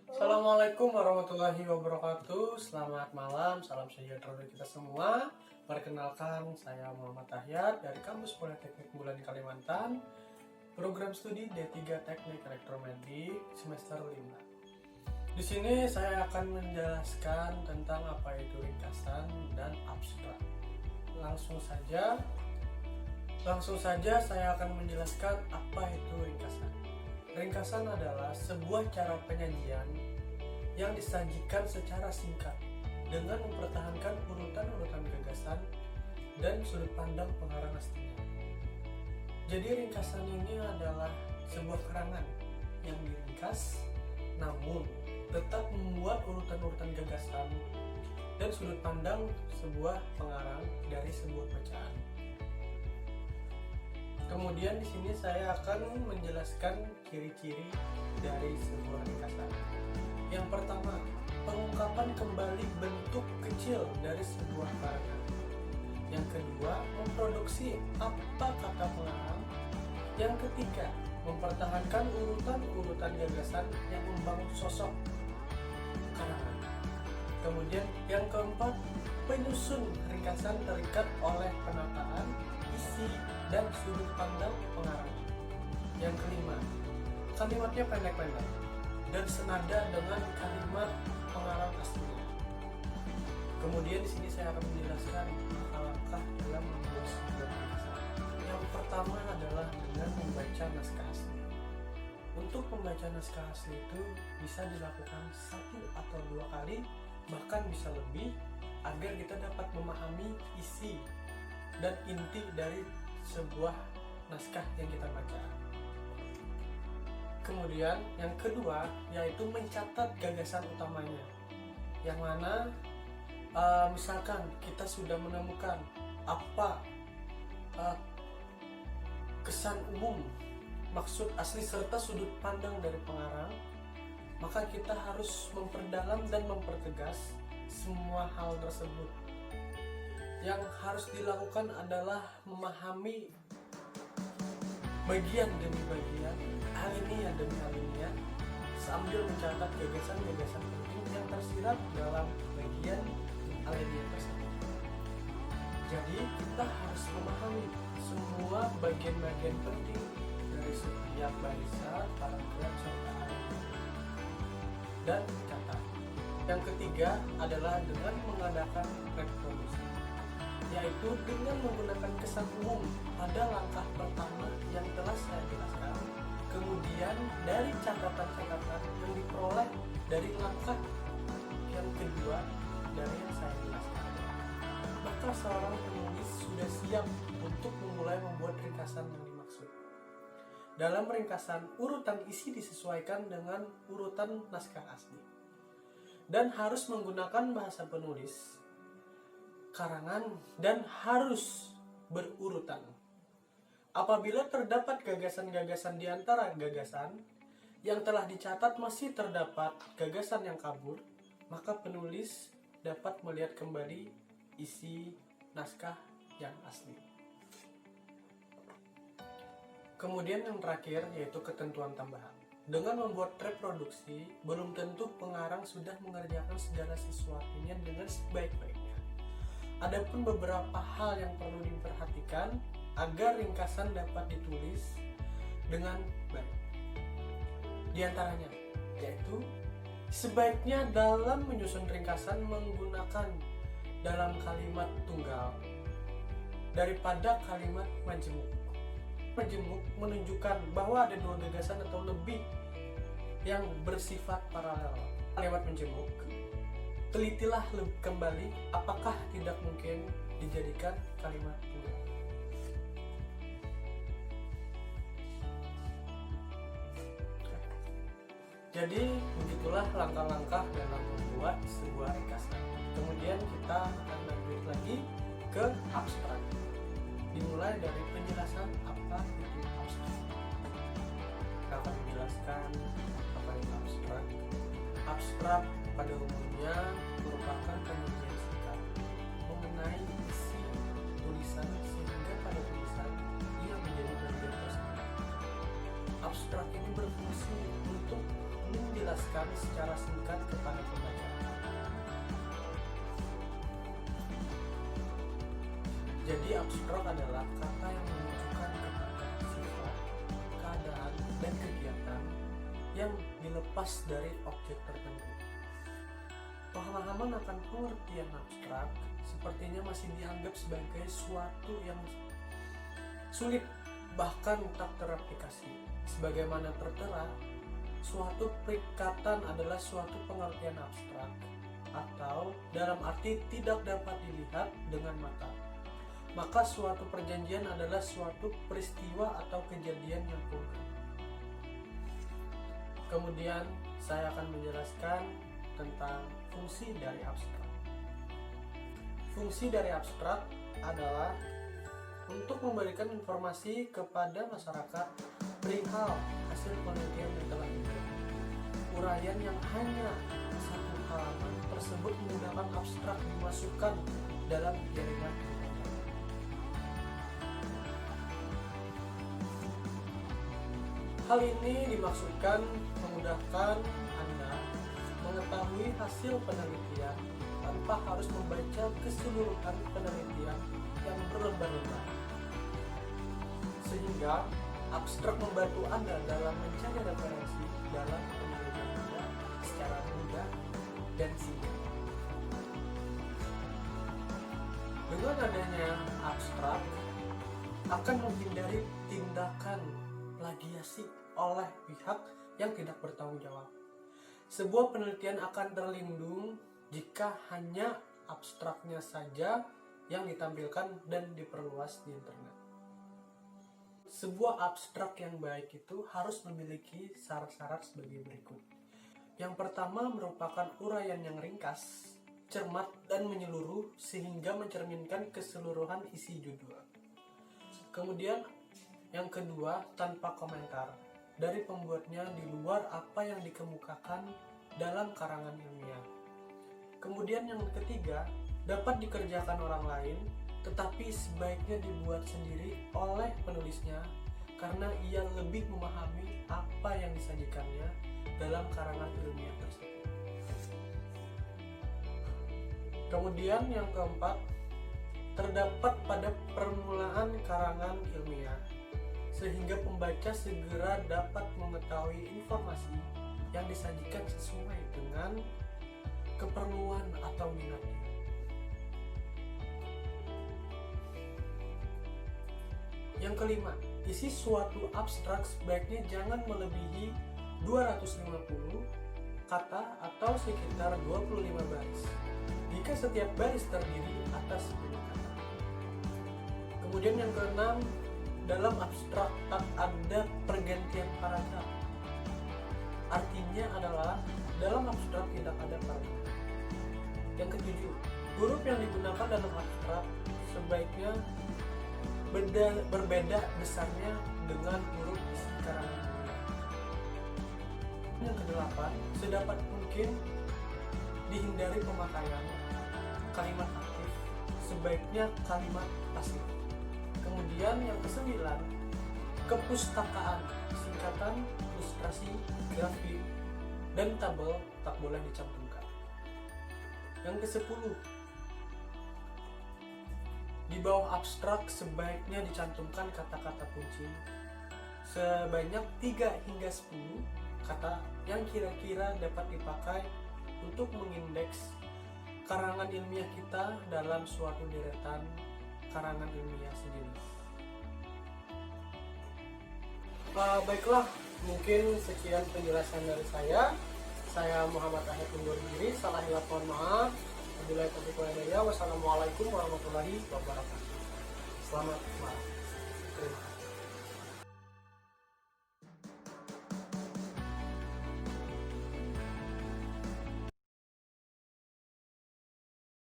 Assalamualaikum warahmatullahi wabarakatuh. Selamat malam, salam sejahtera untuk kita semua. Perkenalkan, saya Muhammad Tahyat dari Kampus Politeknik Unggulan Kalimantan, program studi D3 Teknik Elektromedik semester 5. Di sini saya akan menjelaskan tentang apa itu ringkasan dan abstrak. Langsung saja saya akan menjelaskan apa itu ringkasan. Ringkasan adalah sebuah cara penyajian yang disajikan secara singkat dengan mempertahankan urutan-urutan gagasan dan sudut pandang pengarang aslinya. Jadi ringkasan ini adalah sebuah karangan yang diringkas namun tetap membuat urutan-urutan gagasan dan sudut pandang sebuah pengarang dari sebuah bacaan. Kemudian di sini saya akan menjelaskan ciri-ciri dari sebuah ringkasan. Yang pertama, pengungkapan kembali bentuk kecil dari sebuah karangan. Yang kedua, memproduksi apa kata pengarang. Yang ketiga, mempertahankan urutan-urutan gagasan yang membangun sosok karangan. Kemudian yang keempat, penyusun ringkasan terikat oleh penataan, isi, dan sudut pandang pengarang. Yang kelima, kalimatnya pendek-pendek dan senada dengan kalimat pengarang aslinya. Kemudian di sini saya akan menjelaskan langkah-langkah dalam membuat sebuah ringkasan. Yang pertama adalah dengan membaca naskah asli. Untuk membaca naskah asli itu bisa dilakukan 1 atau 2 kali, bahkan bisa lebih, agar kita dapat memahami isi dan inti dari sebuah naskah yang kita baca. Kemudian yang kedua yaitu mencatat gagasan utamanya, yang mana misalkan kita sudah menemukan apa kesan umum, maksud asli serta sudut pandang dari pengarang, maka kita harus memperdalam dan mempertegas semua hal tersebut. Yang harus dilakukan adalah memahami bagian demi bagian, alinea demi alinea, sambil mencatat gagasan-gagasan penting yang tersirat dalam bagian alinea tersebut. Jadi kita harus memahami semua bagian-bagian penting dari setiap barisan, paragraf, serta alinea dan catat. Yang ketiga adalah dengan mengadakan reproduksi, yaitu dengan menggunakan kesan umum pada langkah pertama yang telah saya jelaskan. Kemudian dari catatan-catatan yang diperoleh dari langkah yang kedua dari yang saya jelaskan, maka seorang penulis sudah siap untuk memulai membuat ringkasan yang dimaksud. Dalam ringkasan, urutan isi disesuaikan dengan urutan naskah asli dan harus menggunakan bahasa penulis karangan dan harus berurutan. Apabila terdapat gagasan-gagasan di antara gagasan yang telah dicatat masih terdapat gagasan yang kabur, maka penulis dapat melihat kembali isi naskah yang asli. Kemudian yang terakhir yaitu ketentuan tambahan. Dengan membuat reproduksi, belum tentu pengarang sudah mengerjakan segala sesuatunya dengan sebaik-baiknya. Adapun beberapa hal yang perlu diperhatikan agar ringkasan dapat ditulis dengan baik. Di antaranya, yaitu sebaiknya dalam menyusun ringkasan menggunakan dalam kalimat tunggal daripada kalimat majemuk. Majemuk menunjukkan bahwa ada 2 gagasan atau lebih yang bersifat paralel. Kalimat menjemuk, telitilah kembali apakah tidak mungkin dijadikan kalimat tunggal. Jadi begitulah langkah-langkah dalam membuat sebuah ringkasan. Kemudian kita akan lanjut lagi ke abstrak. Dimulai dari penjelasan apa itu abstrak. Kita akan menjelaskan apa itu abstrak. Abstrak pada umumnya merupakan penyajian singkat mengenai isi tulisan sehingga pada tulisan ia menjadi bagian tersebut. Abstrak ini berfungsi untuk menjelaskan secara singkat kepada pembaca. Jadi abstrak adalah kata yang menunjukkan kepada sifat, keadaan, dan kegiatan yang dilepas dari objek tertentu. Pemahaman akan pengertian abstrak sepertinya masih dianggap sebagai suatu yang sulit, bahkan tak teraplikasi. Sebagaimana tertera, suatu perikatan adalah suatu pengertian abstrak atau dalam arti tidak dapat dilihat dengan mata. Maka suatu perjanjian adalah suatu peristiwa atau kejadian yang konkret. Kemudian saya akan menjelaskan tentang fungsi dari abstrak. Fungsi dari abstrak adalah untuk memberikan informasi kepada masyarakat perihal hasil penelitian yang telah dibuat. Uraian yang hanya satu halaman tersebut menggunakan abstrak dimasukkan dalam jaringan internet. Hal ini dimaksudkan memudahkan Anda mengetahui hasil penelitian tanpa harus membaca keseluruhan penelitian yang berlembar-lembar. Sehingga abstrak membantu Anda dalam mencari referensi dalam penelitian Anda secara mudah dan singkat. Dengan adanya abstrak akan menghindari tindakan plagiasi oleh pihak yang tidak bertanggung jawab. Sebuah penelitian akan terlindung jika hanya abstraknya saja yang ditampilkan dan diperluas di internet. Sebuah abstrak yang baik itu harus memiliki syarat-syarat sebagai berikut. Yang pertama merupakan uraian yang ringkas, cermat, dan menyeluruh sehingga mencerminkan keseluruhan isi judul. Kemudian yang kedua, tanpa komentar dari pembuatnya di luar apa yang dikemukakan dalam karangan ilmiah. Kemudian yang ketiga, dapat dikerjakan orang lain, tetapi sebaiknya dibuat sendiri oleh penulisnya karena ia lebih memahami apa yang disajikannya dalam karangan ilmiah tersebut. Kemudian yang keempat, terdapat pada permulaan karangan ilmiah, sehingga pembaca segera dapat mengetahui informasi yang disajikan sesuai dengan keperluan atau minatnya. Yang kelima, isi suatu abstrak sebaiknya jangan melebihi 250 kata atau sekitar 25 baris jika setiap baris terdiri atas 10 kata. Kemudian yang keenam, dalam abstrak tak ada pergantian paragraf. Artinya adalah dalam abstrak tidak ada paragraf. Yang ketujuh, huruf yang digunakan dalam abstrak sebaiknya berbeda besarnya dengan huruf isi karangan ilmiah. Yang kedelapan, sedapat mungkin dihindari pemakaian kalimat aktif, sebaiknya kalimat pasif. Kemudian yang kesembilan, kepustakaan, singkatan, ilustrasi, grafik, dan tabel tak boleh dicantumkan. Yang kesepuluh, di bawah abstrak sebaiknya dicantumkan kata-kata kunci sebanyak 3 hingga 10 kata yang kira-kira dapat dipakai untuk mengindeks karangan ilmiah kita dalam suatu deretan karangan ilmiah sejenis. Baiklah, mungkin sekian penjelasan dari saya. Saya Muhammad Ahad undur diri, salah hilaf mohon maaf. Wassalamualaikum warahmatullahi wabarakatuh. Selamat malam.